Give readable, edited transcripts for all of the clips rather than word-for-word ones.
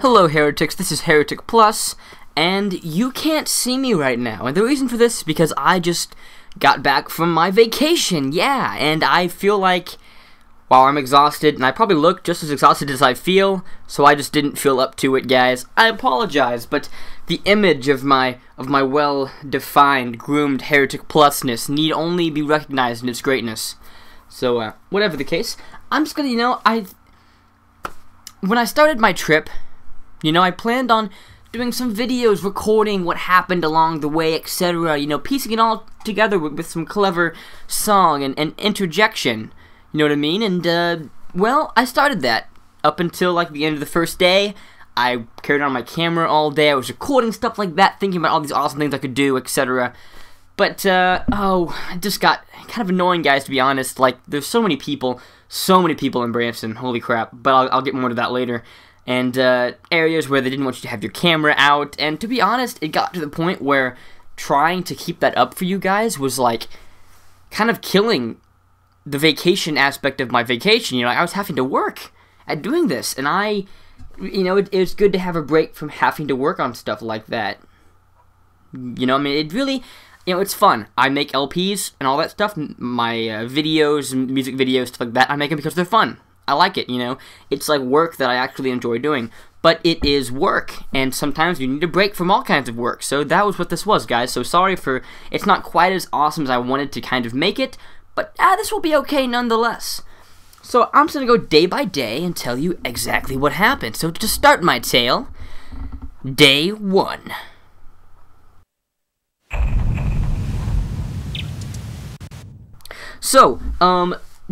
Hello heretics, this is Heretic Plus, and you can't see me right now, and the reason for this is because I just got back from my vacation, yeah, and I feel like, well, I'm exhausted, and I probably look just as exhausted as I feel, so I just didn't feel up to it, guys. I apologize, but the image of my well-defined, groomed Heretic Plusness need only be recognized in its greatness. So, whatever the case, I'm just gonna, when I started my trip, I planned on doing some videos, recording what happened along the way, etc., piecing it all together with some clever song and interjection, you know what I mean? And, well, I started that. Up until, the end of the first day, I carried on my camera all day, I was recording stuff like that, thinking about all these awesome things I could do, etc., but, it just got kind of annoying, guys, to be honest. There's so many people in Branson, holy crap, but I'll get more to that later. And areas where they didn't want you to have your camera out, and to be honest, it got to the point where trying to keep that up for you guys was kind of killing the vacation aspect of my vacation. I was having to work at doing this, and it was good to have a break from having to work on stuff like that. It really, it's fun. I make LPs and all that stuff, my videos, music videos, stuff like that. I make them because they're fun. I like it, It's like work that I actually enjoy doing. But it is work, and sometimes you need a break from all kinds of work. So that was what this was, guys. So sorry for, it's not quite as awesome as I wanted to kind of make it, but this will be okay nonetheless. So I'm just going to go day by day and tell you exactly what happened. So to start my tale, day 1. So,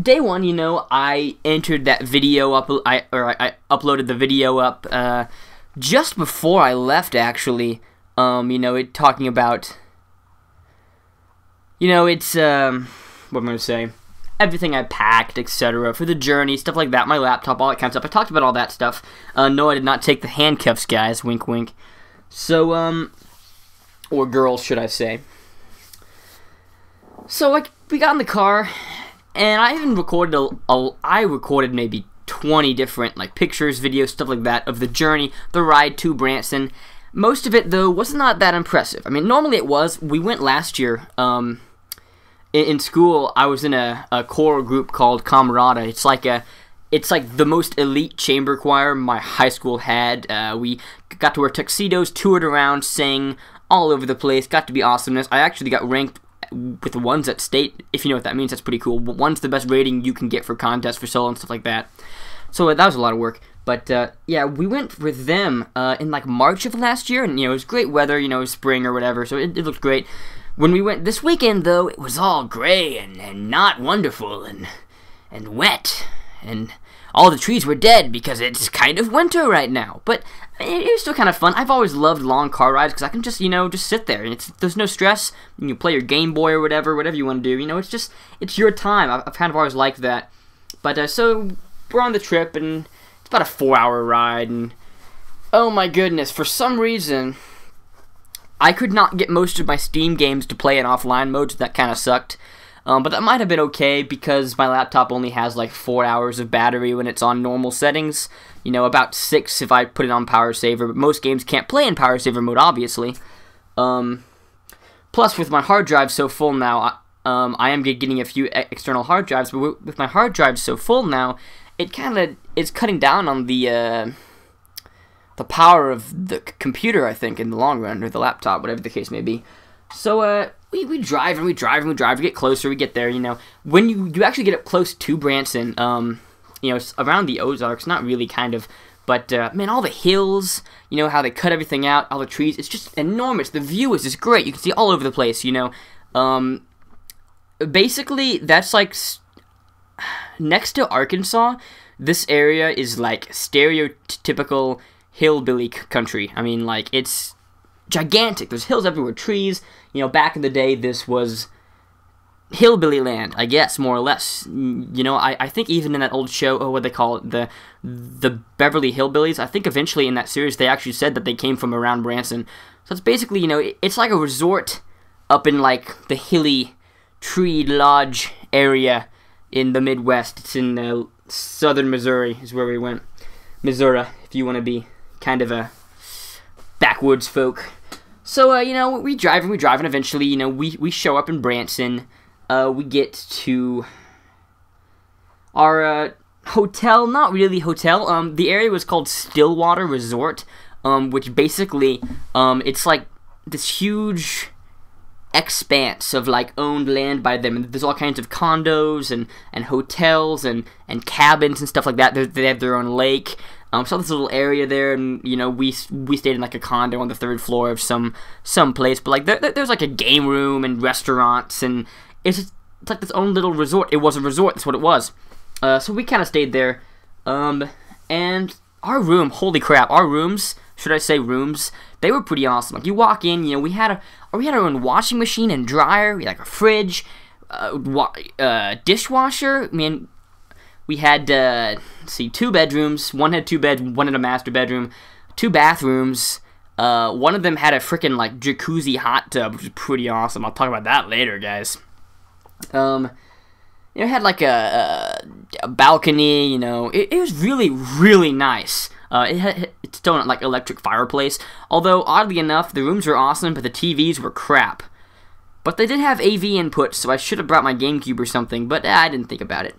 day 1, I entered that video up, I uploaded the video up, just before I left, actually, it talking about, it's, what am I going to say, everything I packed, etc., for the journey, stuff like that, my laptop, all that kind of stuff. I talked about all that stuff. No, I did not take the handcuffs, guys, wink, wink. So, or girls, should I say. So, we got in the car, and I even recorded I recorded maybe 20 different pictures, videos, stuff like that of the journey, the ride to Branson. Most of it though was not that impressive. I mean, normally it was. We went last year. In school, I was in a choral group called Camerata. It's like the most elite chamber choir my high school had. We got to wear tuxedos, toured around, sang all over the place. Got to be awesomeness. I actually got ranked with the ones at state, if you know what that means. That's pretty cool. One's the best rating you can get for contests, for solo and stuff like that. So that was a lot of work. But yeah, we went with them in March of last year, and it was great weather, it was spring or whatever, so it looked great. When we went this weekend, though, it was all gray and not wonderful and wet, and all the trees were dead because it's kind of winter right now. But it was still kind of fun. I've always loved long car rides because I can just, just sit there, and there's no stress. You can play your Game Boy or whatever you want to do. It's your time. I've kind of always liked that. But so we're on the trip, and it's about a 4-hour ride, and oh my goodness, for some reason I could not get most of my Steam games to play in offline mode, so that kind of sucked. But that might have been okay because my laptop only has 4 hours of battery when it's on normal settings. About 6 if I put it on power saver, but most games can't play in power saver mode, obviously. Plus, with my hard drive so full now, I am getting a few external hard drives, but with my hard drive so full now, it kind of is cutting down on the power of the computer, I think, in the long run, or the laptop, whatever the case may be. So, we drive and we drive and we drive, we get closer, we get there, When you actually get up close to Branson, it's around the Ozarks, not really, kind of, but, man, all the hills, how they cut everything out, all the trees, it's just enormous. The view is just great. You can see all over the place, Basically, that's, next to Arkansas, this area is, stereotypical hillbilly country. I mean, it's gigantic. There's hills everywhere, trees. Back in the day, this was hillbilly land, I guess, more or less. I think even in that old show, what they call it, the Beverly Hillbillies, I think eventually in that series they actually said that they came from around Branson. So it's basically, it's like a resort up in, the hilly, tree lodge area in the Midwest. It's in southern Missouri is where we went. Missouri, if you want to be kind of a backwoods folk. So, you know, we drive, and eventually, you know, we show up in Branson. We get to our hotel, not really hotel. The area was called Stillwater Resort, which basically, it's like this huge expanse of like owned land by them, and there's all kinds of condos and hotels and cabins and stuff like that. They have their own lake. So this little area there, and you know, we stayed in like a condo on the 3rd floor of some place, but like there's like a game room and restaurants, and it's like this own little resort. It was a resort, that's what it was. So we kind of stayed there, and our room, holy crap, our rooms, should I say rooms, they were pretty awesome. Like, you walk in, you know, we had our own washing machine and dryer, we had like a fridge, dishwasher. I mean, we had, let's see, 2 bedrooms. One had 2 beds, one had a master bedroom, 2 bathrooms. One of them had a freaking like jacuzzi hot tub, which was pretty awesome. I'll talk about that later, guys. You know, it had like a balcony. You know, it was really, really nice. It had its own like electric fireplace. Although oddly enough, the rooms were awesome, but the TVs were crap. But they did have AV input, so I should have brought my GameCube or something. But I didn't think about it.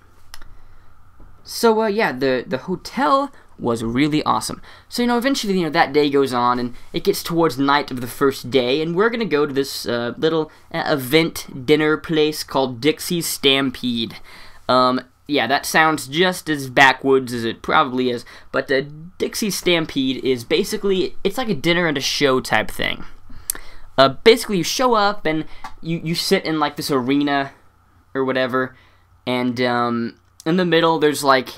So, yeah, the hotel was really awesome. So, you know, eventually, you know, that day goes on, and it gets towards night of the first day, and we're gonna go to this little event dinner place called Dixie's Stampede. Yeah, that sounds just as backwoods as it probably is, but the Dixie's Stampede is basically, it's like a dinner and a show type thing. Basically, you show up, and you sit in, like, this arena, or whatever, and, in the middle, there's like,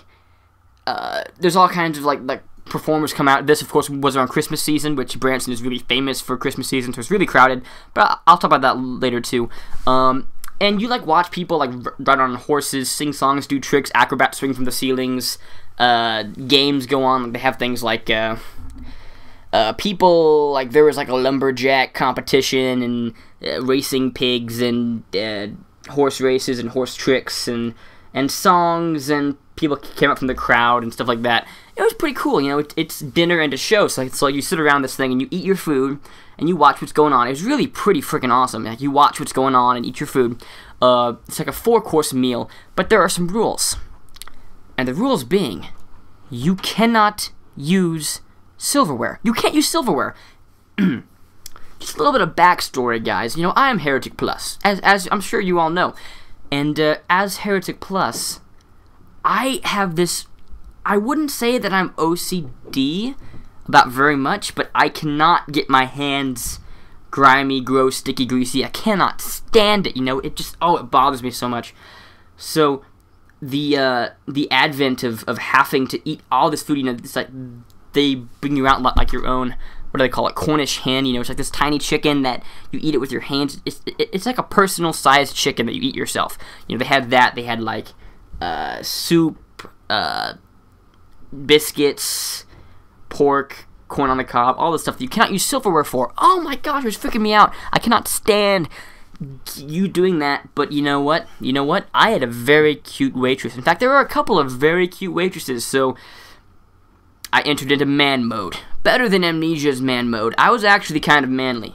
there's all kinds of like performers come out. This, of course, was around Christmas season, which Branson is really famous for Christmas season, so it's really crowded. But I'll talk about that later too. And you like watch people like ride on horses, sing songs, do tricks, acrobats swing from the ceilings. Games go on. They have things like people like there was like a lumberjack competition and racing pigs and horse races and horse tricks and songs, and people came up from the crowd and stuff like that. It was pretty cool, you know. It's dinner and a show, so you sit around this thing and you eat your food and you watch what's going on. It was really pretty freaking awesome. Like, you watch what's going on and eat your food. It's like a 4-course meal, but there are some rules, and the rules being, you cannot use silverware. You can't use silverware. Just a little bit of backstory, guys. You know, I am Heretic Plus, as I'm sure you all know. And as Heretic Plus, I have this, I wouldn't say that I'm OCD about very much, but I cannot get my hands grimy, gross, sticky, greasy. I cannot stand it, you know. It just, oh, it bothers me so much. So, the advent of having to eat all this food, you know, it's like, they bring you out like your own, what do they call it, Cornish hen, you know, it's like this tiny chicken that you eat it with your hands. It's like a personal sized chicken that you eat yourself. You know, they had that, they had like soup, biscuits, pork, corn on the cob, all the stuff that you cannot use silverware for. Oh my gosh, it's freaking me out. I cannot stand you doing that, but you know what? I had a very cute waitress. In fact, there were a couple of very cute waitresses, so I entered into man mode. Better than Amnesia's man mode. I was actually kind of manly.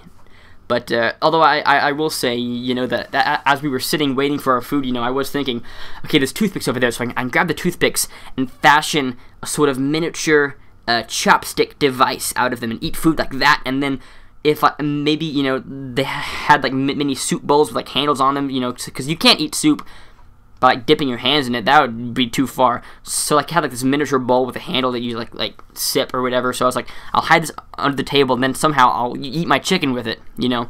But, although I will say, you know, that as we were sitting waiting for our food, you know, I was thinking, okay, there's toothpicks over there, so I can grab the toothpicks and fashion a sort of miniature chopstick device out of them and eat food like that, and then if maybe, you know, they had like mini soup bowls with like handles on them, you know, because you can't eat soup by like dipping your hands in it. That would be too far. So like, I had like this miniature bowl with a handle that you like sip or whatever. So I was like, I'll hide this under the table and then somehow I'll eat my chicken with it, you know.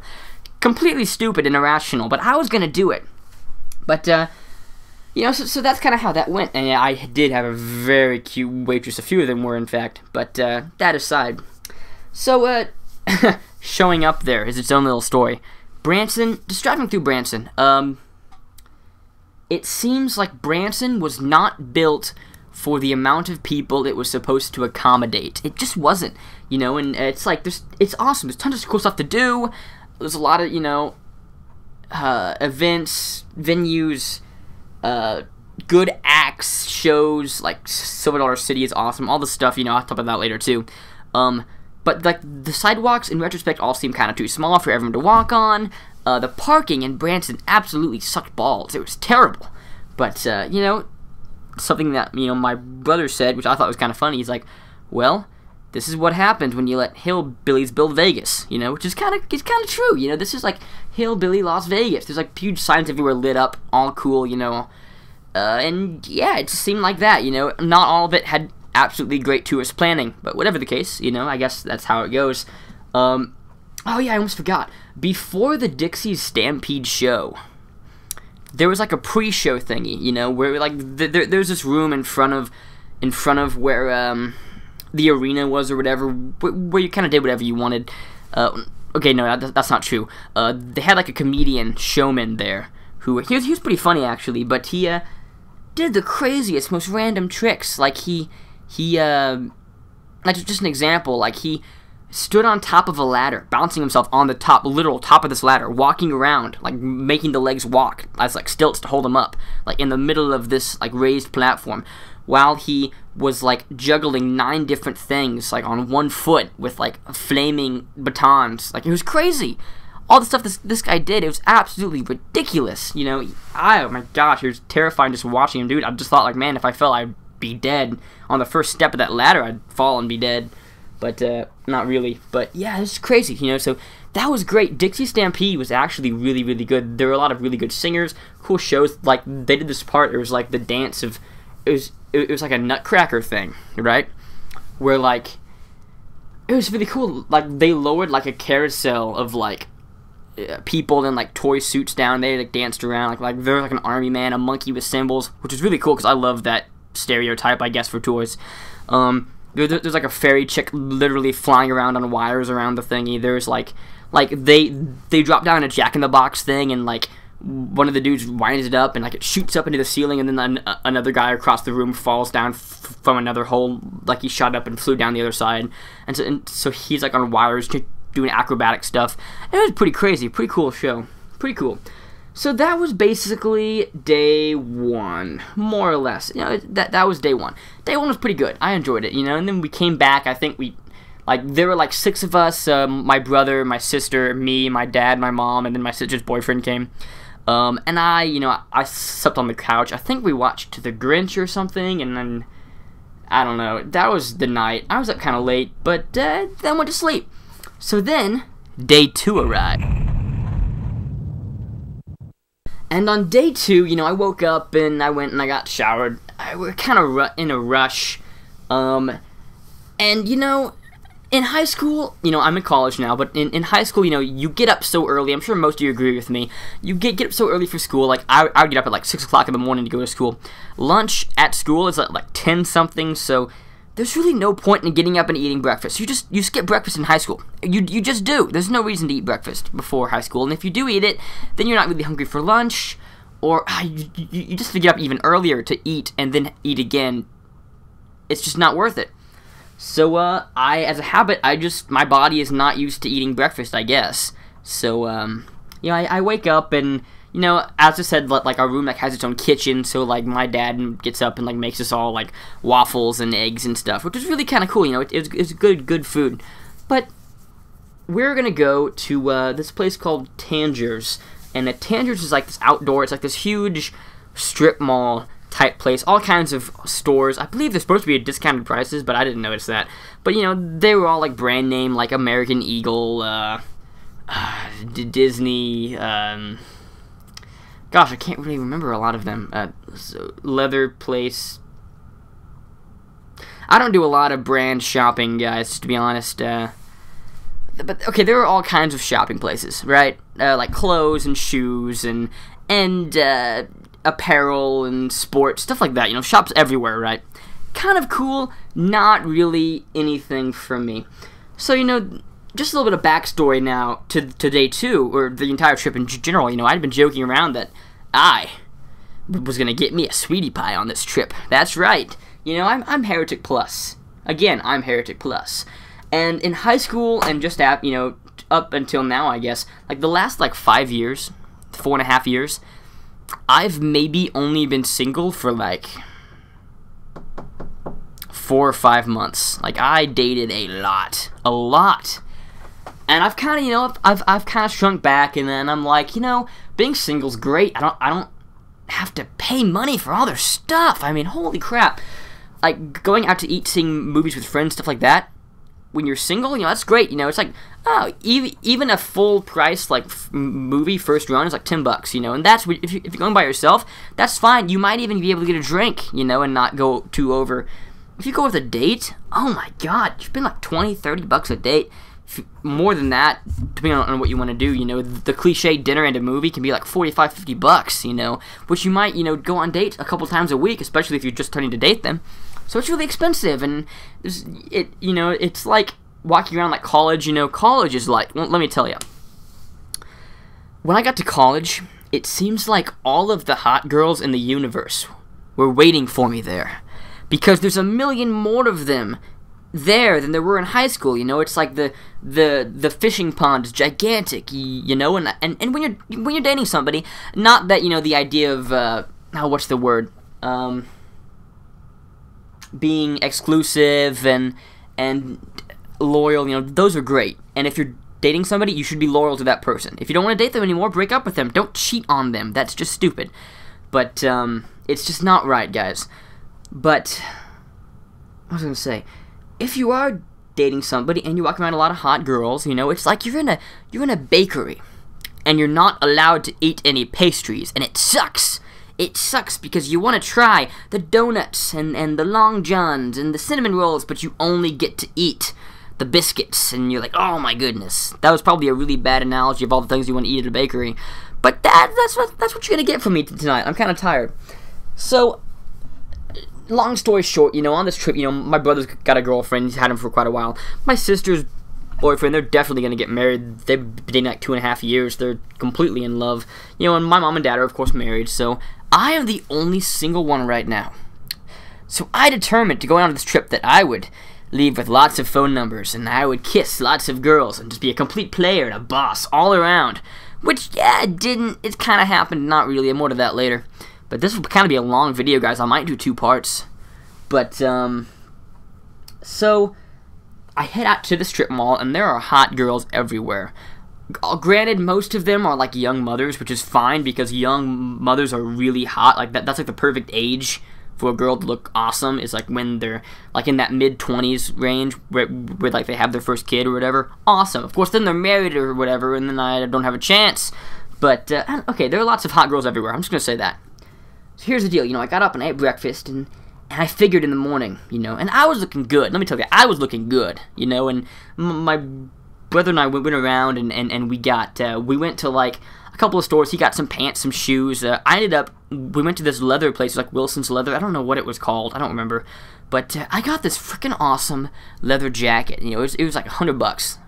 Completely stupid and irrational, but I was gonna do it. But you know, so that's kind of how that went. And yeah, I did have a very cute waitress. A few of them were, in fact. But that aside, so showing up there is its own little story. Branson, just driving through Branson, it seems like Branson was not built for the amount of people it was supposed to accommodate. It just wasn't, you know, and it's like, it's awesome. There's tons of cool stuff to do. There's a lot of, you know, events, venues, good acts, shows, like Silver Dollar City is awesome. All the stuff, you know, I'll talk about that later too. But like the sidewalks in retrospect all seem kind of too small for everyone to walk on. The parking in Branson absolutely sucked balls. It was terrible. But you know, something that my brother said, which I thought was kind of funny. He's like, well, this is what happens when you let hillbillies build Vegas, which is kind of true. This is like hillbilly Las Vegas. There's like huge signs everywhere lit up, all cool, and yeah, it just seemed like that, Not all of it had absolutely great tourist planning, but whatever the case, I guess that's how it goes. Oh yeah, I almost forgot. Before the Dixie's Stampede show, there was like a pre-show thingy, where like there's this room in front of where the arena was or whatever, where you kind of did whatever you wanted. Okay, no, that's not true. They had like a comedian showman there who he was pretty funny actually, but he did the craziest, most random tricks. Like he like just an example, like he stood on top of a ladder, bouncing himself on the literal top of this ladder, walking around, like making the legs walk as like stilts to hold him up, like in the middle of this like raised platform, while he was like juggling 9 different things like on one foot with like flaming batons. Like it was crazy. All the stuff this guy did, it was absolutely ridiculous. Oh my gosh, it was terrifying just watching him do it. I just thought like, man, if I fell, I'd be dead. On the first step of that ladder, I'd fall and be dead. But not really. But yeah, it's crazy, So that was great. Dixie Stampede was actually really, really good. There were a lot of really good singers, cool shows. Like they did this part. It was like the dance of, it was like a nutcracker thing, right? Where like, it was really cool. Like they lowered like a carousel of like people in like toy suits down. They like danced around like there was like an army man, a monkey with cymbals, which is really cool because I love that stereotype, I guess, for toys. There's like a fairy chick literally flying around on wires around the thingy. There's like they drop down a Jack-in-the-Box thing, and like one of the dudes winds it up and like it shoots up into the ceiling, and then another guy across the room falls down from another hole, like he shot up and flew down the other side, and so he's like on wires doing acrobatic stuff. And it was pretty crazy, pretty cool show, pretty cool. So that was basically day 1, more or less. That was day 1. Day 1 was pretty good. I enjoyed it, and then we came back. I think there were like 6 of us, my brother, my sister, me, my dad, my mom, and then my sister's boyfriend came. And I slept on the couch. I think we watched The Grinch or something, and then, I don't know, that was the night. I was up kind of late, but then went to sleep. So then, day 2 arrived. And on day 2, I woke up and I went and I got showered. I was kind of in a rush. And, in high school, I'm in college now, but in high school, you get up so early. I'm sure most of you agree with me. You get up so early for school. Like, I would get up at like 6 o'clock in the morning to go to school. Lunch at school is at like 10-something, so there's really no point in getting up and eating breakfast. You skip breakfast in high school. You just do. There's no reason to eat breakfast before high school. And if you do eat it, then you're not really hungry for lunch, or you just have to get up even earlier to eat and then eat again. It's just not worth it. So, as a habit, my body is not used to eating breakfast, I guess. So, I wake up and, as I said, like, our room, like, has its own kitchen, so, like, my dad gets up and, like, makes us all, like, waffles and eggs and stuff, which is really kind of cool, it's good food. But we're gonna go to, this place called Tanger's, and Tanger's is, like, this outdoor, it's, like, this huge strip mall type place, all kinds of stores. I believe they're supposed to be at discounted prices, but I didn't notice that. But, they were all, like, brand name, like American Eagle, Disney, gosh, I can't really remember a lot of them. Leather place. I don't do a lot of brand shopping, guys, to be honest. But, okay, there are all kinds of shopping places, right? Like clothes and shoes and apparel and sports, stuff like that, shops everywhere, right? Kind of cool, not really anything for me. So, just a little bit of backstory now to day 2, or the entire trip in general. I'd been joking around that I was going to get me a sweetie pie on this trip. That's right. I'm Heretic Plus. Again, I'm Heretic Plus. And in high school and just up until now, I guess, like the last, 5 years, 4.5 years, I've maybe only been single for, 4 or 5 months. Like, I dated a lot. A lot. And I've kind of, you know, I've kind of shrunk back, and then I'm like, you know, being single's great. I don't have to pay money for all their stuff. I mean, holy crap. Like, going out to eat, seeing movies with friends, stuff like that, when you're single, you know, that's great. You know, it's like, oh, even a full price, like, movie first run is like $10, you know, and that's, if you're going by yourself, that's fine. You might even be able to get a drink, you know, and not go too over. If you go with a date, oh my god, you spend like $20-$30 a date. More than that, depending on what you want to do, you know, the cliche dinner and a movie can be like $45-$50, you know, which you might, you know, go on dates a couple times a week, especially if you're just starting to date them. So it's really expensive, and you know, it's like walking around like college. You know, college is like, well, let me tell you, when I got to college, it seems like all of the hot girls in the universe were waiting for me there, because there's a million more of them there than there were in high school. You know, it's like the fishing pond is gigantic, you know, and when you're dating somebody, not that, you know, the idea of what's the word, being exclusive and loyal, you know, those are great. And if you're dating somebody, you should be loyal to that person. If you don't want to date them anymore, break up with them. Don't cheat on them. That's just stupid. But it's just not right, guys. But what was I gonna say? If you are dating somebody and you walk around a lot of hot girls, you know, it's like you're in a bakery and you're not allowed to eat any pastries, and it sucks. It sucks because you want to try the donuts and the Long Johns and the cinnamon rolls, but you only get to eat the biscuits, and you're like, oh my goodness. That was probably a really bad analogy of all the things you want to eat at a bakery, but that's what you're gonna get from me tonight. I'm kind of tired. So, long story short, you know, on this trip, you know, my brother's got a girlfriend. He's had him for quite a while. My sister's boyfriend, they're definitely going to get married. They've been dating like 2.5 years. They're completely in love. You know, and my mom and dad are, of course, married. So I am the only single one right now. So I determined to go on this trip that I would leave with lots of phone numbers, and I would kiss lots of girls and just be a complete player and a boss all around. Which, yeah, it kind of happened. Not really. More to that later. But this will kind of be a long video, guys. I might do 2 parts. But, so I head out to the strip mall, and there are hot girls everywhere. Granted, most of them are like young mothers, which is fine because young mothers are really hot. Like that's like the perfect age for a girl to look awesome. Is like when they're like in that mid-20s range, where like they have their first kid or whatever. Awesome. Of course, then they're married or whatever, and then I don't have a chance. But okay, there are lots of hot girls everywhere. I'm just gonna say that. So here's the deal. You know, I got up and I ate breakfast, and I figured in the morning, you know, and I was looking good. Let me tell you, I was looking good, you know, and my brother and I went around, and we went to, like, a couple of stores. He got some pants, some shoes. We went to this leather place, like Wilson's Leather. I don't know what it was called. I don't remember. But I got this freaking awesome leather jacket. You know, it was like $100.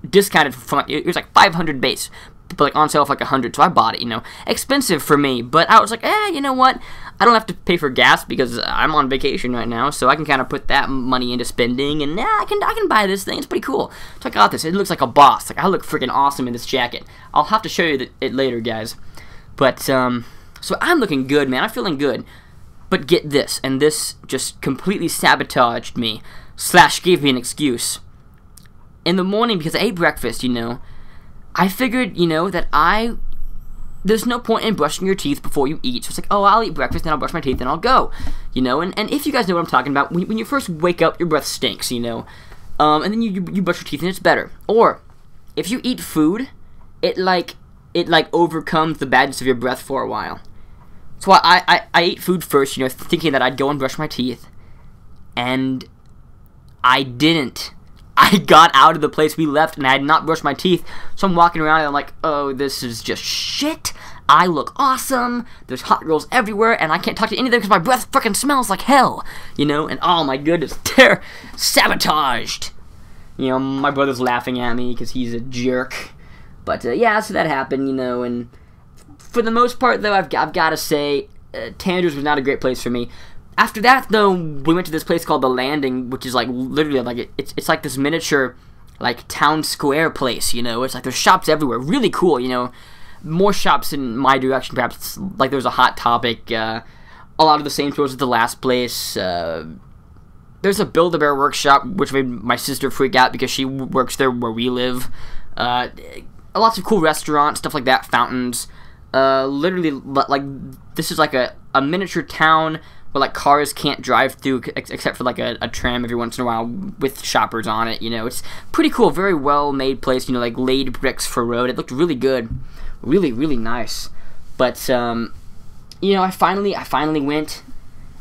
Discounted from, like, it was like 500 base, but like on sale for like 100, so I bought it, you know. Expensive for me, but I was like, you know what? I don't have to pay for gas because I'm on vacation right now, so I can kind of put that money into spending, and I can buy this thing. It's pretty cool. So I got this. It looks like a boss. Like, I look freaking awesome in this jacket. I'll have to show you it later, guys. But so I'm looking good, man. I'm feeling good. But get this, and this just completely sabotaged me, / gave me an excuse. In the morning, because I ate breakfast, you know, I figured, you know, that there's no point in brushing your teeth before you eat. So it's like, oh, I'll eat breakfast, then I'll brush my teeth, then I'll go. You know, and if you guys know what I'm talking about, when you first wake up, your breath stinks, you know. And then you brush your teeth and it's better. Or, if you eat food, it overcomes the badness of your breath for a while. So I ate food first, you know, thinking that I'd go and brush my teeth. And I didn't. I got out of the place we left, and I had not brushed my teeth, so I'm walking around, and I'm like, oh, this is just shit. I look awesome. There's hot girls everywhere, and I can't talk to any of them because my breath freaking smells like hell, you know, and oh my goodness, they're sabotaged. You know, my brother's laughing at me because he's a jerk. But, yeah, so that happened, you know, and for the most part, though, I've got to say, Tanner's was not a great place for me. After that, though, we went to this place called The Landing, which is, like, literally, like, it's like this miniature, like, town square place, you know? It's like there's shops everywhere. Really cool, you know? More shops in my direction, perhaps. It's like there's a Hot Topic, a lot of the same stores as the last place, there's a Build-A-Bear workshop, which made my sister freak out because she works there where we live. Lots of cool restaurants, stuff like that, fountains. Literally, like, this is like a miniature town where, like, cars can't drive through except for, like, a tram every once in a while with shoppers on it, you know. It's pretty cool, very well-made place, you know, like, laid bricks for road. It looked really good. Really, really nice. But, you know, I finally went,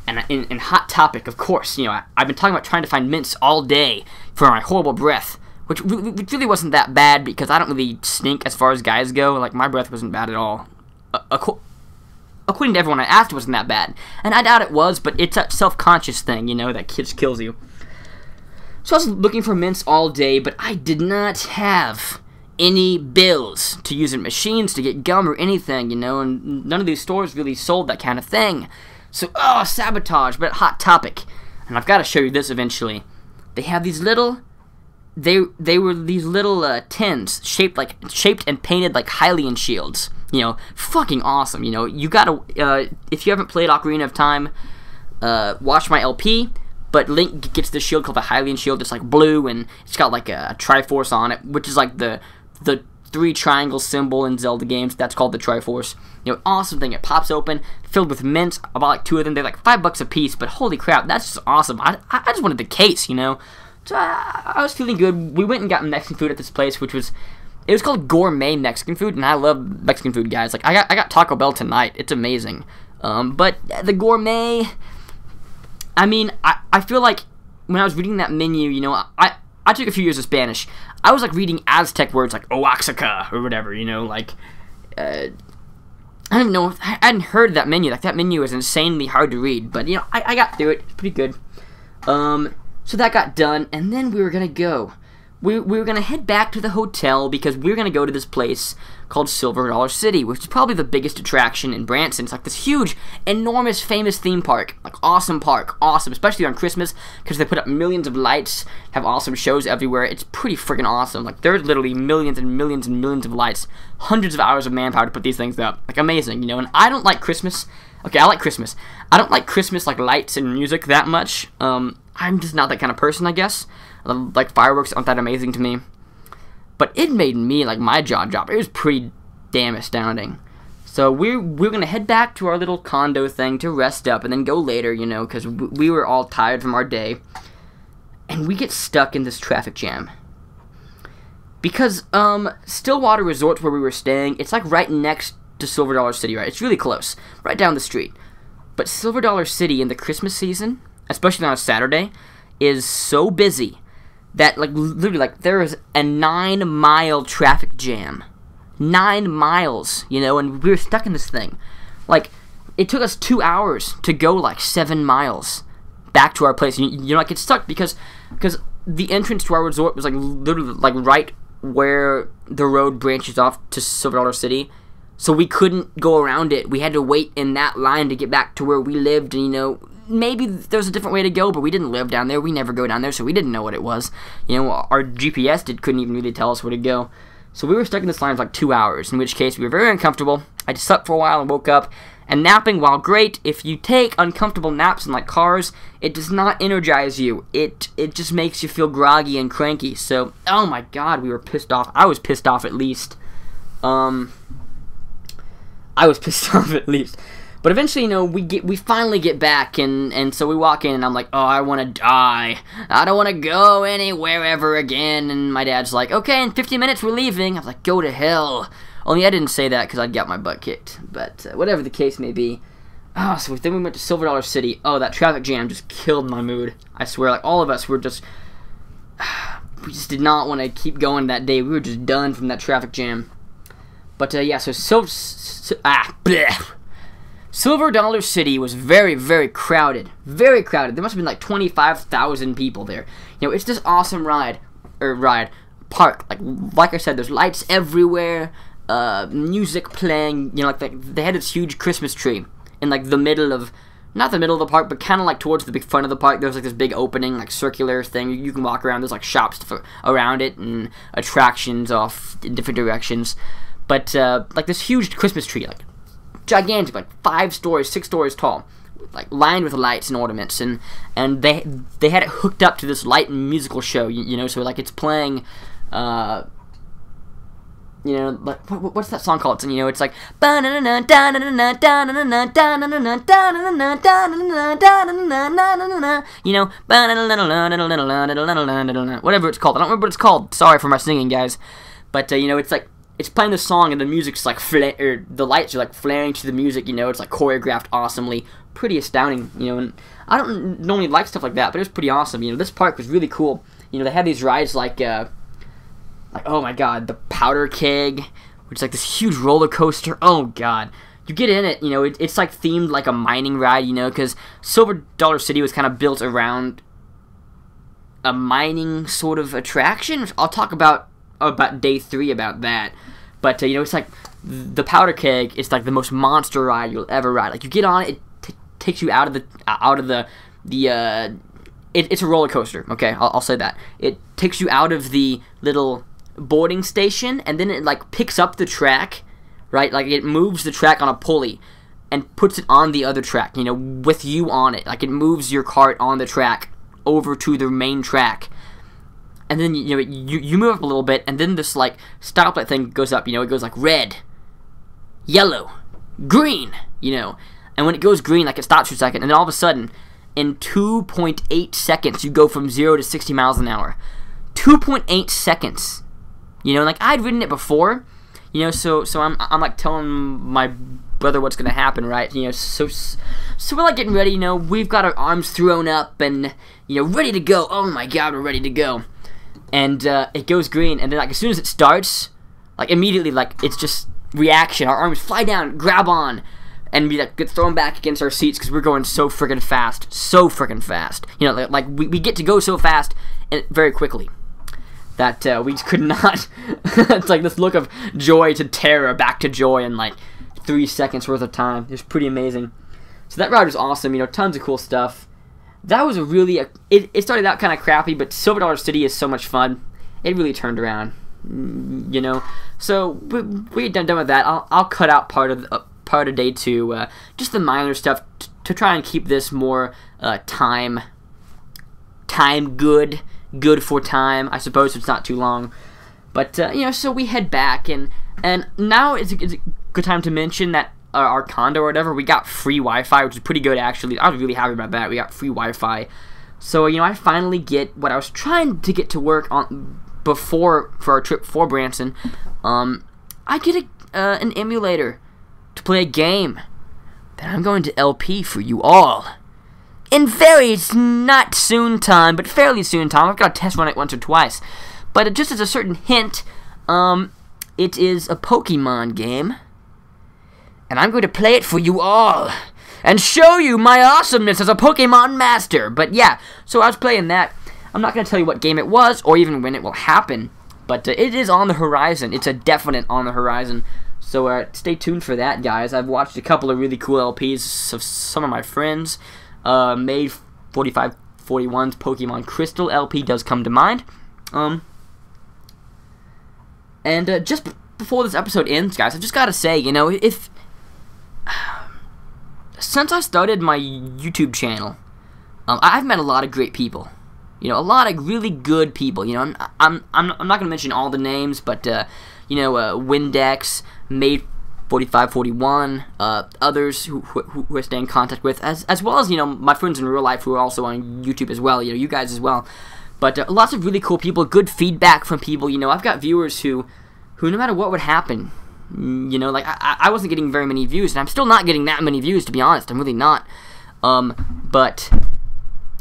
and in Hot Topic, of course, you know, I've been talking about trying to find mints all day for my horrible breath, which really wasn't that bad because I don't really stink as far as guys go. Like, my breath wasn't bad at all. According to everyone I asked, it wasn't that bad. And I doubt it was, but it's a self-conscious thing, you know, that just kills you. So I was looking for mints all day, but I did not have any bills to use in machines to get gum or anything, you know, and none of these stores really sold that kind of thing. So, sabotage, but Hot Topic. And I've got to show you this eventually. They have these little... They were these little tins shaped and painted like Hylian shields. You know, fucking awesome. You know, you gotta if you haven't played Ocarina of Time, watch my LP. But Link gets this shield called the Hylian shield. It's like blue and it's got like a Triforce on it, which is like the 3 triangle symbol in Zelda games. That's called the Triforce. You know, awesome thing. It pops open, filled with mints. I bought like 2 of them. They're like $5 a piece. But holy crap, that's just awesome. I just wanted the case, you know. So I was feeling good. We went and got Mexican food at this place, which was, it was called Gourmet Mexican Food, and I love Mexican food, guys. Like, I got Taco Bell tonight. It's amazing. But the gourmet, I mean, I feel like when I was reading that menu, you know, I took a few years of Spanish. I was, like, reading Aztec words like Oaxaca or whatever, you know, like, I don't even know, I hadn't heard of that menu. Like, that menu is insanely hard to read, but, you know, I got through it. It's pretty good. So that got done, and then we were gonna go. We were gonna head back to the hotel because we were gonna go to this place called Silver Dollar City, which is probably the biggest attraction in Branson. It's like this huge, enormous, famous theme park. Like, awesome park. Awesome, especially on Christmas, because they put up millions of lights, have awesome shows everywhere. It's pretty freaking awesome. Like, there's literally millions and millions and millions of lights, hundreds of hours of manpower to put these things up. Like, amazing, you know, and I don't like Christmas. Okay, I like Christmas. I don't like Christmas, like, lights and music that much. I'm just not that kind of person, I guess. Like, fireworks aren't that amazing to me. But it made me, like, my jaw drop. It was pretty damn astounding. So we're going to head back to our little condo thing to rest up and then go later, you know, because we were all tired from our day. And we get stuck in this traffic jam. Because, Stillwater Resort, where we were staying, it's, like, right next to Silver Dollar City, right? It's really close. Right down the street. But Silver Dollar City in the Christmas season, especially on a Saturday, is so busy that, like, literally, like, there is a 9-mile traffic jam. 9 miles, you know, and we were stuck in this thing. Like, it took us 2 hours to go, like, 7 miles back to our place. You know, like, it's stuck because the entrance to our resort was, like, literally, like, right where the road branches off to Silver Dollar City. So we couldn't go around it. We had to wait in that line to get back to where we lived, and, you know, maybe there's a different way to go, but we didn't live down there. We never go down there, so we didn't know what it was. You know, our GPS couldn't even really tell us where to go. So we were stuck in this line for like 2 hours, in which case we were very uncomfortable. I just slept for a while and woke up. And napping, while great, if you take uncomfortable naps in like cars, it does not energize you. It just makes you feel groggy and cranky. So, oh my god, we were pissed off. I was pissed off at least. But eventually, you know, we finally get back, and so we walk in, and I'm like, oh, I want to die. I don't want to go anywhere ever again. And my dad's like, okay, in 50 minutes we're leaving. I was like, go to hell. Only I didn't say that because I'd got my butt kicked. But whatever the case may be. Oh, so then we went to Silver Dollar City. Oh, that traffic jam just killed my mood. I swear, like, all of us were just... we just did not want to keep going that day. We were just done from that traffic jam. But, yeah, so Silver Dollar City was very, very crowded. Very crowded. There must have been like 25,000 people there. You know, it's this awesome park. Like I said, there's lights everywhere, music playing. You know, like they had this huge Christmas tree in like the middle of, not the middle of the park, but kind of like towards the big front of the park. There's like this big opening, like circular thing. You can walk around. There's like shops around it and attractions off in different directions. But like this huge Christmas tree, like gigantic, like 5 stories, 6 stories tall, lined with lights and ornaments, and they had it hooked up to this light and musical show, you know, so like it's playing, you know, like what's that song called? You know, it's like you know, whatever it's called. I don't remember what it's called. Sorry for my singing, guys. But you know, it's like it's playing the song and the music's like the lights are like flaring to the music. You know, it's like choreographed awesomely, pretty astounding. You know, and I don't normally like stuff like that, but it was pretty awesome. You know, this park was really cool. You know, they had these rides like oh my god, the Powder Keg, which is like this huge roller coaster. Oh god, you get in it, you know, it's like themed like a mining ride, you know, because Silver Dollar City was kind of built around a mining sort of attraction. I'll talk about day 3 about that. But you know, it's like the Powder Keg. It's like the most monster ride you'll ever ride. Like you get on it, it takes you out of the it's a roller coaster. Okay, I'll say that. It takes you out of the little boarding station, and then it like picks up the track, right? Like it moves the track on a pulley and puts it on the other track, you know, with you on it. Like it moves your cart on the track over to the main track, and then you know you move up a little bit, and then this like stoplight thing goes up. You know, it goes like red, yellow, green. You know, and when it goes green, like it stops for a second, and then all of a sudden, in 2.8 seconds, you go from 0 to 60 miles an hour. 2.8 seconds. You know, like I'd ridden it before, you know, so I'm like telling my brother what's gonna happen, right? You know, so we're like getting ready, you know, we've got our arms thrown up and you know, ready to go. Oh my god, we're ready to go. And it goes green, and then like as soon as it starts, like immediately, like it's just reaction. Our arms fly down, grab on, and we like get thrown back against our seats because we're going so freaking fast, You know, like we get to go so fast and very quickly that we just could not. It's like this look of joy to terror back to joy in like 3 seconds worth of time. It was pretty amazing. So that ride was awesome. You know, tons of cool stuff. That was a really it started out kind of crappy, but Silver Dollar City is so much fun. It really turned around. You know, so we're done with that. I'll cut out part of day 2, just the minor stuff to try and keep this more time good for time, I suppose. It's not too long, but you know, so we head back, and now it's a good time to mention that our condo or whatever, we got free Wi-Fi, which is pretty good actually. I was really happy about that. We got free Wi-Fi, so you know, I finally get what I was trying to get to work on before for our trip for Branson. I get an emulator to play a game that I'm going to LP for you all in very not soon time, but fairly soon time. I've got to test run it once or twice, but just as a certain hint, it is a Pokemon game, and I'm going to play it for you all and show you my awesomeness as a Pokemon master. But yeah, so I was playing that. I'm not going to tell you what game it was or even when it will happen, but it is on the horizon. It's a definite on the horizon. So stay tuned for that, guys. I've watched a couple of really cool LPs of some of my friends. Made 4541's Pokemon Crystal LP does come to mind. And just before this episode ends, guys, I just gotta say, you know, since I started my YouTube channel, I've met a lot of great people. You know, a lot of really good people. You know, I'm not gonna mention all the names, but you know, Windex, Made 4541, others who I stay in contact with, as well as, you know, my friends in real life who are also on YouTube as well, you know, you guys as well. But lots of really cool people, good feedback from people. You know, I've got viewers who no matter what would happen, you know, like I wasn't getting very many views, and I'm still not getting that many views, to be honest. I'm really not. But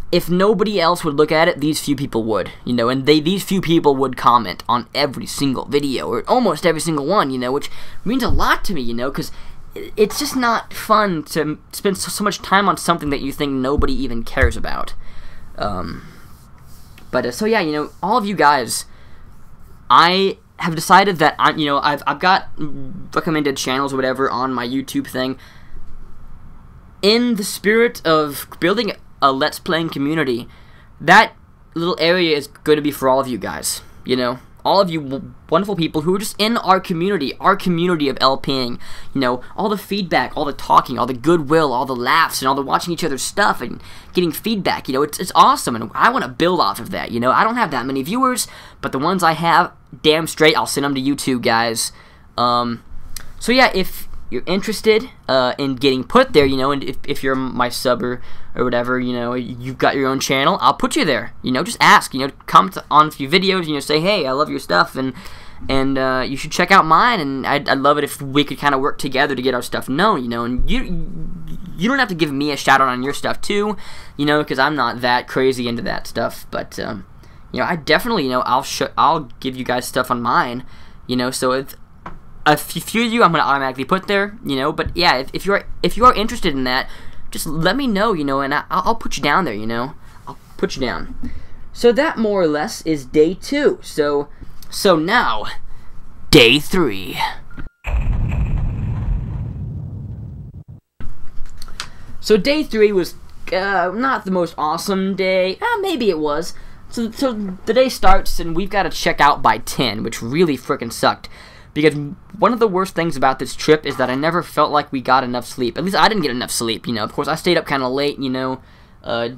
if nobody else would look at it, these few people would, you know, and these few people would comment on every single video, or almost every single one, you know, which means a lot to me, you know, because it's just not fun to spend so much time on something that you think nobody even cares about. So yeah, you know, all of you guys, I have decided that you know, I've got recommended channels or whatever on my YouTube thing. In the spirit of building a Let's Playing community, that little area is going to be for all of you guys, you know, all of you wonderful people who are just in our community of LPing. You know, all the feedback, all the talking, all the goodwill, all the laughs, and all the watching each other's stuff and getting feedback. You know, it's awesome, and I want to build off of that. You know, I don't have that many viewers, but the ones I have, damn straight, I'll send them to you too, guys. So yeah, if you're interested in getting put there, you know, and if you're my sub or whatever, you know, you've got your own channel, I'll put you there. You know, just ask, you know, comment on a few videos, you know, say, hey, I love your stuff, and you should check out mine, and I'd love it if we could kind of work together to get our stuff known, you know, and you don't have to give me a shout out on your stuff too, you know, because I'm not that crazy into that stuff, but, you know, I definitely, you know, I'll give you guys stuff on mine, you know, so if a few of you I'm going to automatically put there, you know, but yeah, if you are interested in that, just let me know, you know, and I'll put you down there, you know, I'll put you down. So that more or less is day 2. So now, day 3. So day 3 was not the most awesome day. Maybe it was. So the day starts and we've got to check out by 10, which really freaking sucked. Because one of the worst things about this trip is that I never felt like we got enough sleep. At least I didn't get enough sleep, you know. Of course, I stayed up kind of late, you know.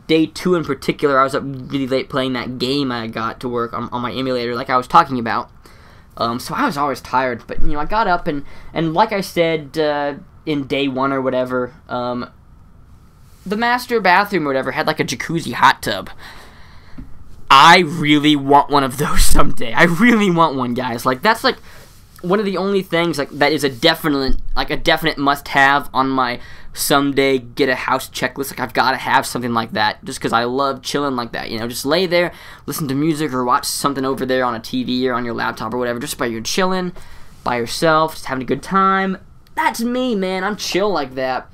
Day 2 in particular, I was up really late playing that game I got to work on my emulator like I was talking about. So I was always tired. But, you know, I got up and like I said in day 1 or whatever, the master bathroom or whatever had like a jacuzzi hot tub. I really want one of those someday. I really want one, guys. Like, that's like one of the only things like that is a definite must-have on my someday get a house checklist. Like, I've got to have something like that just because I love chilling like that, you know, just lay there, listen to music or watch something over there on a TV or on your laptop or whatever, just by you're chilling by yourself, just having a good time. That's me, man. I'm chill like that.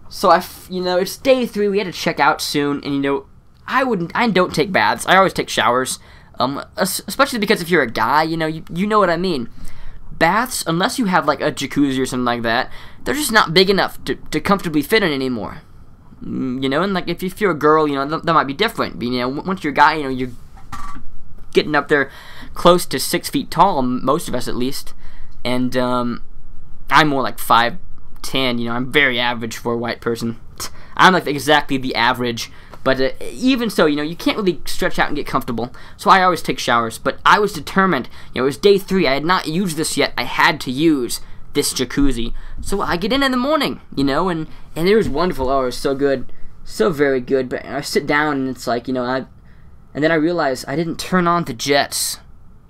So you know, it's day 3. We had to check out soon, and you know, I don't take baths. I always take showers. Especially because if you're a guy, you know, you know what I mean. Baths, unless you have like a jacuzzi or something like that, they're just not big enough to comfortably fit in anymore. You know, and like if you're a girl, you know, that might be different. But, you know, once you're a guy, you know, you're getting up there close to 6 feet tall, most of us at least. And I'm more like 5'10", you know, I'm very average for a white person. I'm like exactly the average. But even so, you know, you can't really stretch out and get comfortable. So I always take showers. But I was determined. You know, it was day 3. I had not used this yet. I had to use this jacuzzi. So I get in the morning, you know, and it was wonderful. Oh, it was so good. So very good. But I sit down and it's like, you know, and then I realize I didn't turn on the jets.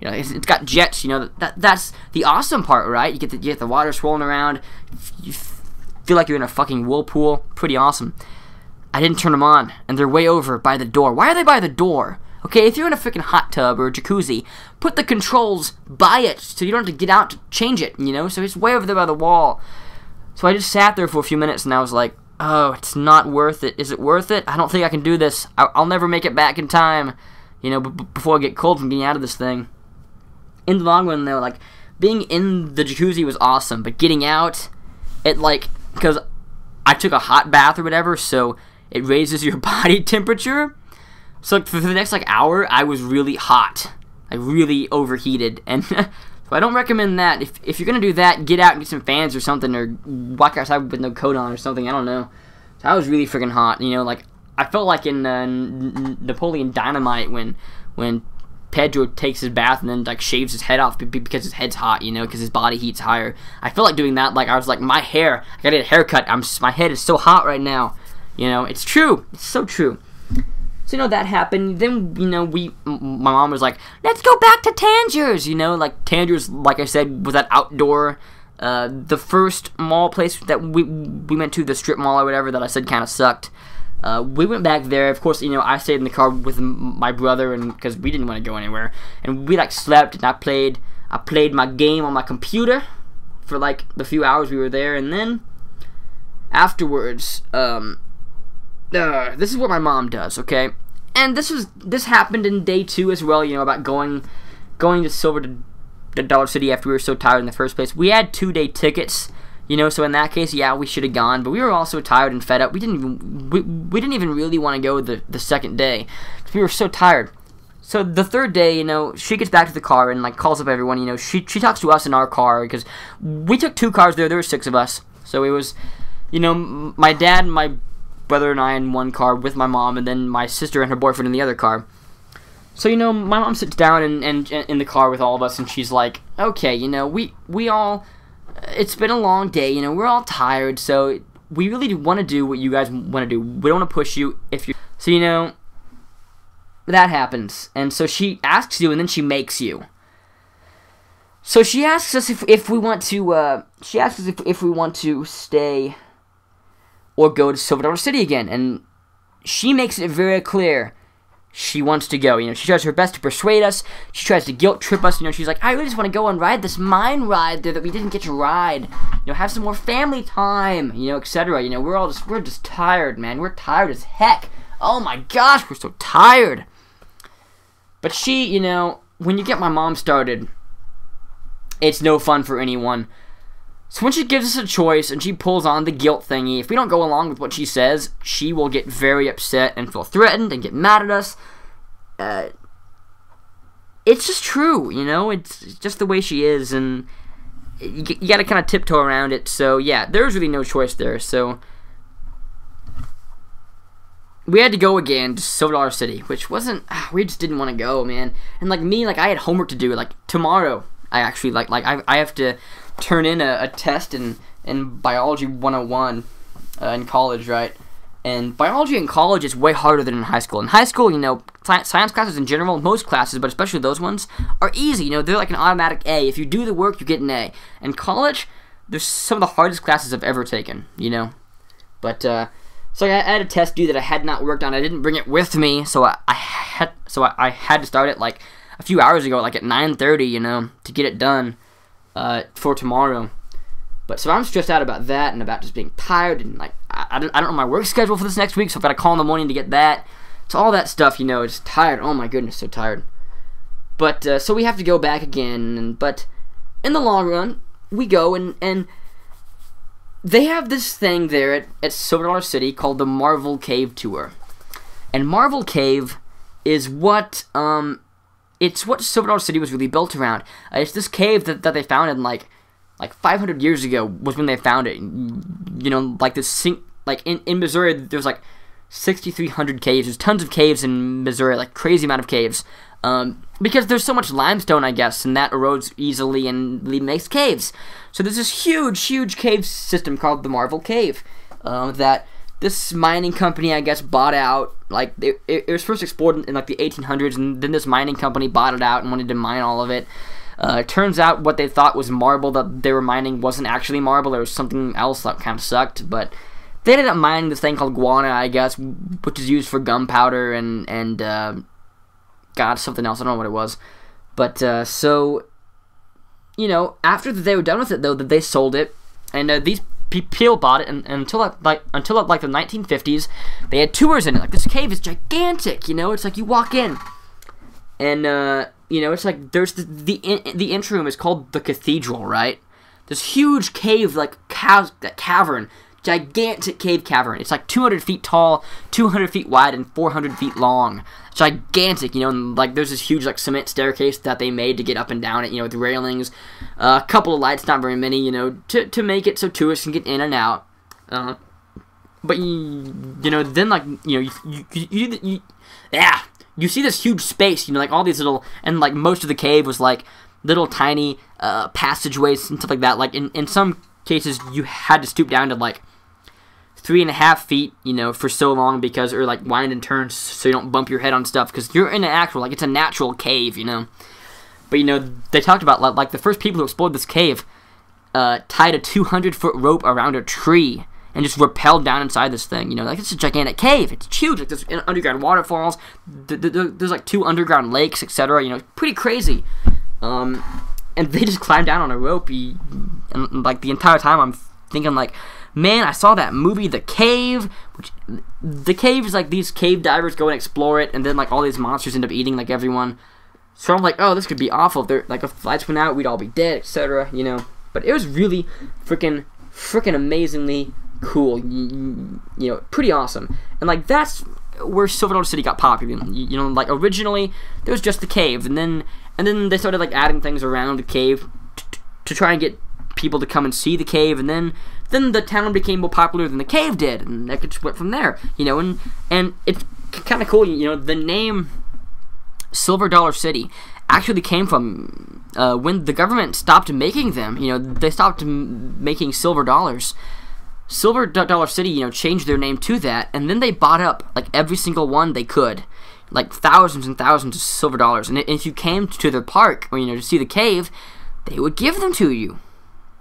You know, it's got jets, you know, that's the awesome part, right? You get the water swirling around. You feel like you're in a fucking whirlpool. Pretty awesome. I didn't turn them on, and they're way over by the door. Why are they by the door? Okay, if you're in a freaking hot tub or a jacuzzi, put the controls by it so you don't have to get out to change it, you know? So it's way over there by the wall. So I just sat there for a few minutes, and I was like, oh, it's not worth it. Is it worth it? I don't think I can do this. I'll never make it back in time, you know, before I get cold from getting out of this thing. In the long run, though, like, being in the jacuzzi was awesome, but getting out, it, like, because I took a hot bath or whatever, so it raises your body temperature. So like, for the next like hour, I was really hot. I really overheated, and so I don't recommend that. If you're gonna do that, get out and get some fans or something, or walk outside with no coat on or something. I don't know. So I was really freaking hot. You know, like I felt like in Napoleon Dynamite when Pedro takes his bath and then like shaves his head off because his head's hot, you know, because his body heat's higher. I felt like doing that. Like I was like, my hair, I gotta get a haircut. My head is so hot right now. You know, it's true. It's so true. So, you know, that happened. Then, you know, my mom was like, let's go back to Tangiers. You know, like, Tangiers, like I said, was that outdoor, the first mall place that we went to, the strip mall or whatever, that I said kind of sucked. We went back there. Of course, you know, I stayed in the car with my brother, and because we didn't want to go anywhere. And we, like, slept, and I played my game on my computer for, like, the few hours we were there. And then, afterwards, this is what my mom does, okay? And this happened in day 2 as well, you know, about going to Silver to Dollar City after we were so tired in the first place. We had 2-day tickets, you know, so in that case, yeah, we should have gone, but we were also tired and fed up. We didn't even really want to go the second day, because we were so tired. So the third day, you know, she gets back to the car and like calls up everyone. You know, she talks to us in our car because we took 2 cars there. There were 6 of us, so it was, you know, my dad, my brother, and I in one car with my mom, and then my sister and her boyfriend in the other car. So you know, my mom sits down and in the car with all of us, and she's like, "Okay, you know, we all, it's been a long day. You know, we're all tired, so we really want to do what you guys want to do. We don't want to push you if you." So you know. That happens, and so she asks you, and then she makes you. So she asks us if we want to. She asks us if we want to stay or go to Silver Dollar City again, and she makes it very clear she wants to go. You know, she tries her best to persuade us. She tries to guilt trip us. You know, she's like, "I really just want to go and ride this mine ride there that we didn't get to ride. You know, have some more family time. You know, etc. You know, we're just tired, man. We're tired as heck. Oh my gosh, we're so tired." But she, you know, when you get my mom started, it's no fun for anyone. So when she gives us a choice and she pulls on the guilt thingy, if we don't go along with what she says, she will get very upset and feel threatened and get mad at us. It's just true, you know, it's just the way she is, and you gotta kind of tiptoe around it. So yeah, there's really no choice there. So we had to go again to Silver Dollar City, which wasn't, we just didn't want to go, man. And like me, like I had homework to do, like tomorrow. I actually, I have to turn in a test in Biology 101 in college, right? And biology in college is way harder than in high school. In high school, you know, science classes in general, most classes, but especially those ones, are easy. You know, they're like an automatic A. If you do the work, you get an A. In college, there's some of the hardest classes I've ever taken, you know? But, so I had a test due that I had not worked on. I didn't bring it with me, so I had to start it like a few hours ago, like at 9:30, you know, to get it done for tomorrow. But so I'm stressed out about that and about just being tired, and like I don't know my work schedule for this next week, so I've got to call in the morning to get that. So all that stuff, you know, it's tired. Oh my goodness, so tired. But so we have to go back again. But in the long run, we go and they have this thing there at Silver Dollar City called the Marvel Cave Tour. And Marvel Cave is what, it's what Silver Dollar City was really built around. It's this cave that they found in, like 500 years ago was when they found it. You know, like this, like in Missouri, there's like 6,300 caves. There's tons of caves in Missouri, like crazy amount of caves. Because there's so much limestone, I guess, and that erodes easily and makes caves. So there's this huge cave system called the Marvel Cave that this mining company, I guess, bought out. Like, it was first explored in like the 1800s, and then this mining company bought it out and wanted to mine all of it. It turns out what they thought was marble that they were mining wasn't actually marble. There was something else that kind of sucked, but they ended up mining this thing called guano, I guess, which is used for gunpowder and God, something else. I don't know what it was. But, so, you know, after they were done with it, though, they sold it, and these people bought it, and until like the 1950s, they had tours in it. Like, this cave is gigantic, you know? It's like you walk in, and, you know, it's like there's the entry room is called the Cathedral, right? This huge cave, like, cavern, gigantic cave cavern. It's like 200 feet tall, 200 feet wide, and 400 feet long. Gigantic, you know, and like there's this huge like cement staircase that they made to get up and down it, you know, with railings, a couple of lights, not very many, you know, to make it so tourists can get in and out. But you know, then like you know you see this huge space, you know, like all these little, and like most of the cave was like little tiny passageways and stuff like that. Like in some cases you had to stoop down to like 3.5 feet, you know, for so long because, or like wind and turn so you don't bump your head on stuff, because you're in an actual, like, it's a natural cave, you know. But, you know, they talked about, like, the first people who explored this cave tied a 200-foot rope around a tree and just rappelled down inside this thing, you know. Like, it's a gigantic cave. It's huge. Like, there's underground waterfalls. There's, like, 2 underground lakes, etc. You know, pretty crazy. And they just climbed down on a rope. And, like, the entire time I'm thinking, like, man, I saw that movie, The Cave, which, The Cave is like these cave divers go and explore it, and then like all these monsters end up eating like everyone. So I'm like, oh, this could be awful. If lights went out, we'd all be dead, etc. You know. But it was really freaking amazingly cool. You know, pretty awesome. And like that's where Silver Dollar City got popular. You know, like originally there was just the cave, and then they started like adding things around the cave to try and get people to come and see the cave, and then the town became more popular than the cave did, and that just went from there. You know, and it's kind of cool. You know, the name Silver Dollar City actually came from when the government stopped making them. You know, they stopped making silver dollars. Silver Dollar City, you know, changed their name to that, and then they bought up like every single one they could, like thousands and thousands of silver dollars. And if you came to their park, or you know, to see the cave, they would give them to you,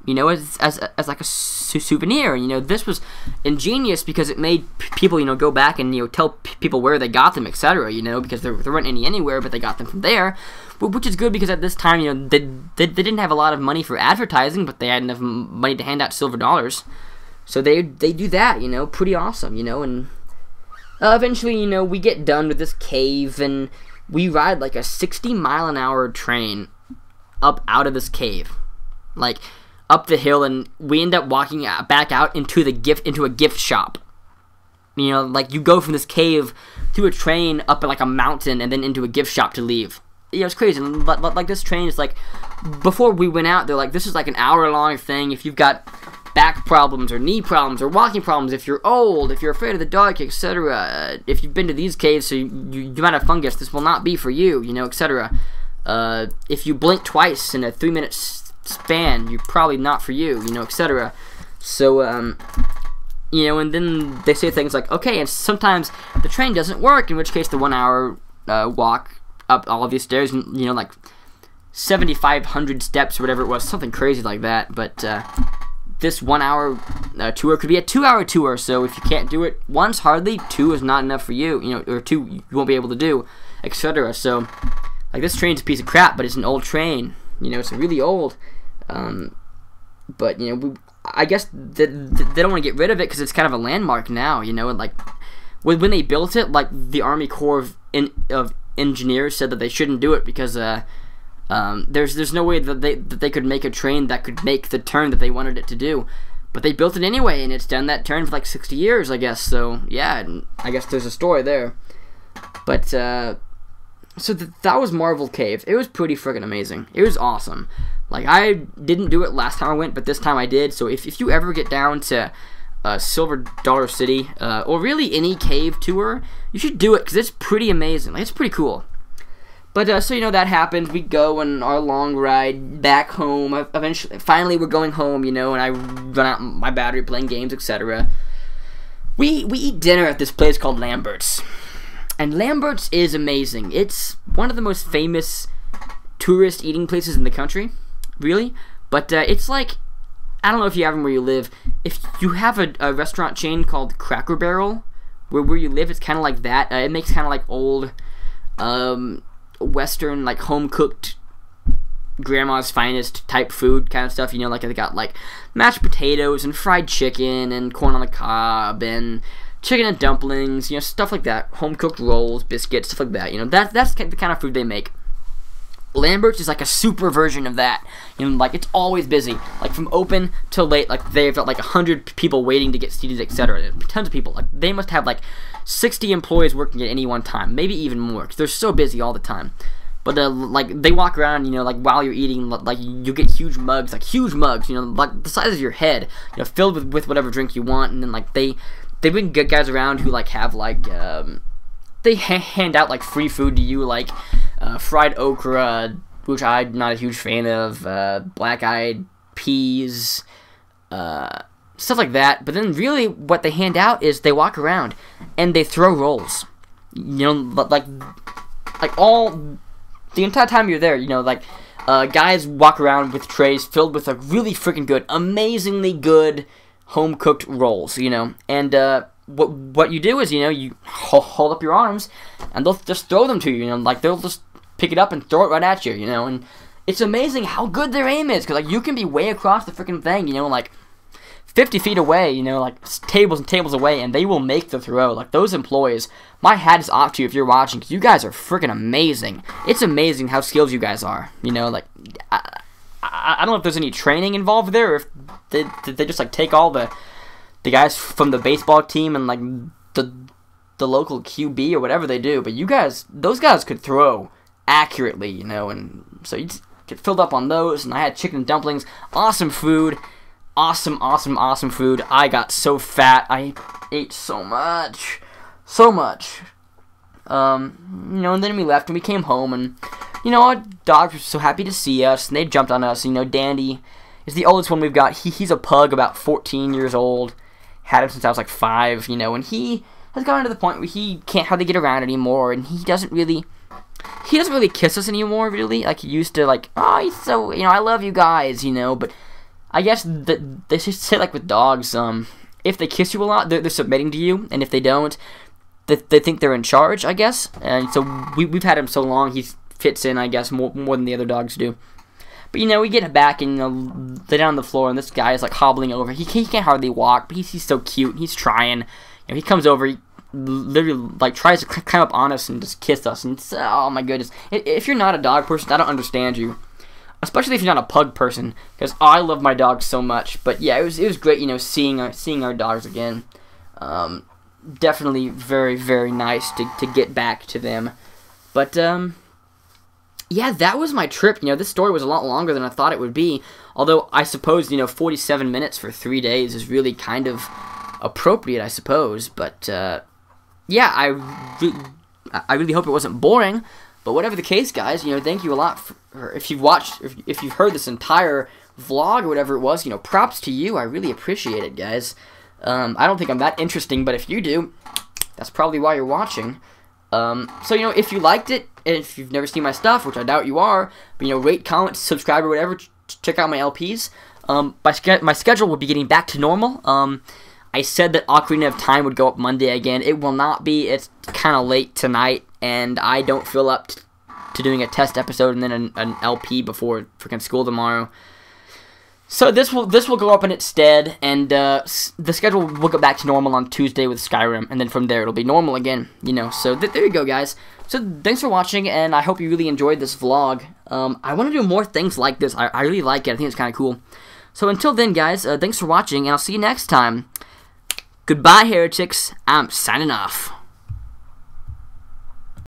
you know, as like a souvenir. You know, this was ingenious because it made people, you know, go back and, you know, tell people where they got them, etc. You know, because there weren't any anywhere, but they got them from there, which is good because at this time, you know, they didn't have a lot of money for advertising, but they had enough money to hand out silver dollars. So they do that, you know, pretty awesome, you know, and eventually, you know, we get done with this cave, and we ride like a 60-mile-an-hour train up out of this cave, like up the hill, and we end up walking back out into a gift shop. You know, like you go from this cave through a train up like a mountain and then into a gift shop to leave. You know, it's crazy. Like this train is like, before we went out, they're like, this is like an hour-long thing. If you've got back problems or knee problems or walking problems, if you're old, if you're afraid of the dark, etc., if you've been to these caves, so you might have fungus, this will not be for you, you know, etc. If you blink twice in a 3-minute span, you're probably not for you, you know, etc. So, you know, and then they say things like, okay, and sometimes the train doesn't work, in which case the 1-hour walk up all of these stairs, you know, like 7,500 steps or whatever it was, something crazy like that, but this 1-hour tour could be a 2-hour tour, so if you can't do it once, hardly, 2 is not enough for you, you know, or 2 you won't be able to do, etc. So, like, this train's a piece of crap, but it's an old train, you know, it's really old, but, you know, I guess they don't want to get rid of it because it's kind of a landmark now, you know, and, like, when they built it, like, the Army Corps of Engineers said that they shouldn't do it because, there's no way that they could make a train that could make the turn that they wanted it to do, but they built it anyway, and it's done that turn for like 60 years, I guess. So yeah, I guess there's a story there. But so that was Marvel Cave. It was pretty freaking amazing. It was awesome. Like, I didn't do it last time I went, but this time I did. So if you ever get down to Silver Dollar City, or really any cave tour, you should do it because it's pretty amazing. Like, it's pretty cool. But, so, you know, that happened. We go on our long ride back home. Finally, we're going home, you know, and I run out my battery playing games, etc. We eat dinner at this place called Lambert's. And Lambert's is amazing. It's one of the most famous tourist eating places in the country, really. But, it's like, I don't know if you have them where you live. If you have a restaurant chain called Cracker Barrel, where you live, it's kind of like that. It makes kind of like old, Western, like, home-cooked, grandma's finest type food kind of stuff, you know, like they got like mashed potatoes and fried chicken and corn on the cob and chicken and dumplings, you know, stuff like that, home-cooked rolls, biscuits, stuff like that, you know, that's the kind of food they make. Lambert's is like a super version of that, you know, like, it's always busy, like, from open till late, like, they've got like 100 people waiting to get seated, etc. Tons of people, like, they must have like 60 employees working at any one time, maybe even more, because they're so busy all the time. But, like, they walk around, you know, like, while you're eating, like, you get huge mugs, you know, like, the size of your head, you know, filled with whatever drink you want, and then, like, they bring good guys around who, like, have, like, they hand out, like, free food to you, like, fried okra, which I'm not a huge fan of, black-eyed peas, stuff like that. But then really what they hand out is they walk around and they throw rolls, you know, like all the entire time you're there, you know, like, guys walk around with trays filled with, like, really freaking good, amazingly good home-cooked rolls, you know, and what you do is, you know, you hold up your arms and they'll just throw them to you, you know, like, they'll just pick it up and throw it right at you, you know, and it's amazing how good their aim is, because, like, you can be way across the freaking thing, you know, like 50 feet away, you know, like, tables and tables away, and they will make the throw. Like, those employees, my hat is off to you if you're watching, because you guys are freaking amazing. It's amazing how skilled you guys are, you know, like, I don't know if there's any training involved there, or if they just, like, take all the guys from the baseball team and, like, the local QB or whatever they do, but those guys could throw accurately, you know, and so you just get filled up on those, and I had chicken and dumplings, awesome food, awesome food. I got so fat, I ate so much, you know, and then we left, and we came home, and, you know, our dogs were so happy to see us, and they jumped on us. You know, Dandy is the oldest one we've got. He's a pug, about 14 years old, had him since I was like 5, you know, and he has gotten to the point where he can't hardly get around anymore, and he doesn't really kiss us anymore, really, like he used to, like, oh, he's so, you know, I love you guys, you know, but I guess they should say, like, with dogs, if they kiss you a lot, they're submitting to you, and if they don't, they think they're in charge, I guess, and so we've had him so long, he fits in, I guess, more than the other dogs do. But, you know, we get him back and, you know, lay down on the floor, and this guy is, like, hobbling over. He can't hardly walk, but he's so cute. He's trying. You know, he comes over, he literally, like, tries to climb up on us and just kiss us. And it's, oh, my goodness. If you're not a dog person, I don't understand you. Especially if you're not a pug person, because I love my dogs so much. But, yeah, it was great, you know, seeing our dogs again. Definitely very, very nice to get back to them. But, yeah, that was my trip. You know, this story was a lot longer than I thought it would be. Although, I suppose, you know, 47 minutes for 3 days is really kind of appropriate, I suppose. But, yeah, I really hope it wasn't boring. But whatever the case, guys, you know, thank you a lot for, if you've heard this entire vlog or whatever it was, you know, props to you. I really appreciate it, guys. I don't think I'm that interesting, but if you do, that's probably why you're watching. So, you know, if you liked it, and if you've never seen my stuff, which I doubt you are, but, you know, rate, comment, subscribe, or whatever, check out my LPs. My schedule will be getting back to normal. I said that Ocarina of Time would go up Monday again. It will not be. It's kind of late tonight, and I don't feel up to doing a test episode and then an LP before freaking school tomorrow. So this will go up in its stead, and the schedule will get back to normal on Tuesday with Skyrim, and then from there it'll be normal again, you know. So there you go, guys. So thanks for watching, and I hope you really enjoyed this vlog. I want to do more things like this. I really like it. I think it's kind of cool. So until then, guys, thanks for watching, and I'll see you next time. Goodbye, heretics. I'm signing off.